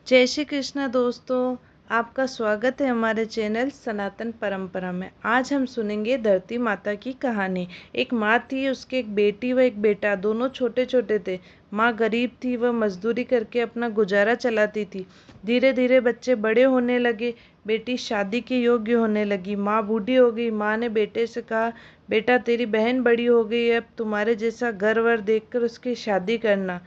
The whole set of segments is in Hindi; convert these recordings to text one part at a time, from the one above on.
जय श्री कृष्णा दोस्तों, आपका स्वागत है हमारे चैनल सनातन परंपरा में। आज हम सुनेंगे धरती माता की कहानी। एक माँ थी, उसके एक बेटी व एक बेटा, दोनों छोटे छोटे थे। माँ गरीब थी, वह मजदूरी करके अपना गुजारा चलाती थी। धीरे धीरे बच्चे बड़े होने लगे, बेटी शादी के योग्य होने लगी। माँ बूढ़ी हो गई। माँ ने बेटे से कहा, बेटा तेरी बहन बड़ी हो गई है, अब तुम्हारे जैसा घर वर देखकर उसकी शादी करना।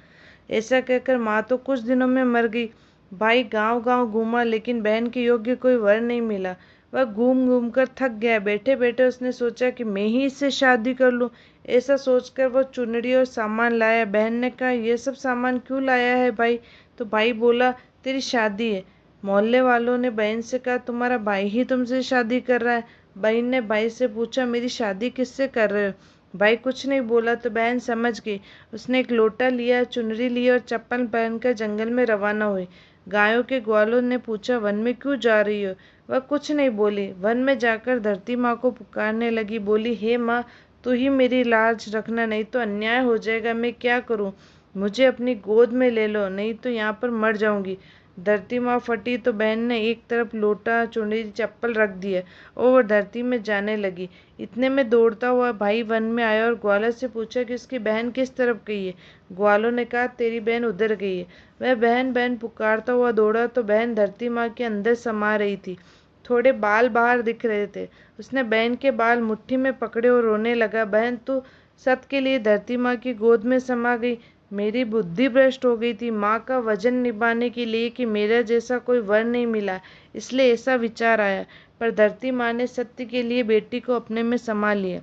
ऐसा कहकर माँ तो कुछ दिनों में मर गई। भाई गांव गांव घूमा, लेकिन बहन के योग्य कोई वर नहीं मिला। वह घूम घूम कर थक गया। बैठे बैठे उसने सोचा कि मैं ही इससे शादी कर लूं। ऐसा सोचकर वह चुनरी और सामान लाया। बहन ने कहा, यह सब सामान क्यों लाया है भाई? तो भाई बोला, तेरी शादी है। मोहल्ले वालों ने बहन से कहा, तुम्हारा भाई ही तुमसे शादी कर रहा है। बहन ने भाई से पूछा, मेरी शादी किससे कर रहे हो? भाई कुछ नहीं बोला तो बहन समझ गई। उसने एक लोटा लिया, चुनरी ली और चप्पल पहनकर जंगल में रवाना हुई। गायों के ग्वालों ने पूछा, वन में क्यों जा रही हो? वह कुछ नहीं बोली। वन में जाकर धरती माँ को पुकारने लगी। बोली, हे माँ, तू ही मेरी लाज रखना, नहीं तो अन्याय हो जाएगा। मैं क्या करूँ? मुझे अपनी गोद में ले लो, नहीं तो यहाँ पर मर जाऊंगी। धरती माँ फटी तो बहन ने एक तरफ लोटा, चुनरी, चप्पल रख दिया और वह धरती में जाने लगी। इतने में दौड़ता हुआ भाई वन में आया और ग्वालों से पूछा कि उसकी बहन किस तरफ गई है। ग्वालों ने कहा, तेरी बहन उधर गई है। वह बहन बहन पुकारता हुआ दौड़ा तो बहन धरती माँ के अंदर समा रही थी। थोड़े बाल बाहर दिख रहे थे। उसने बहन के बाल मुट्ठी में पकड़े और रोने लगा, बहन तू सत के लिए धरती माँ की गोद में समा गई। मेरी बुद्धि भ्रष्ट हो गई थी। माँ का वजन निभाने के लिए कि मेरा जैसा कोई वर नहीं मिला, इसलिए ऐसा विचार आया। पर धरती माँ ने सत्य के लिए बेटी को अपने में समा लिया।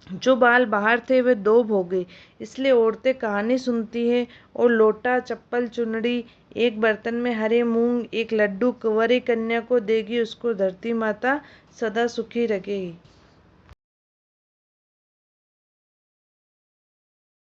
जो बाल बाहर थे वे दो हो गए। इसलिए औरतें कहानी सुनती है और लोटा, चप्पल, चुनरी, एक बर्तन में हरे मूंग, एक लड्डू कुंवारी कन्या को देगी, उसको धरती माता सदा सुखी रखेगी।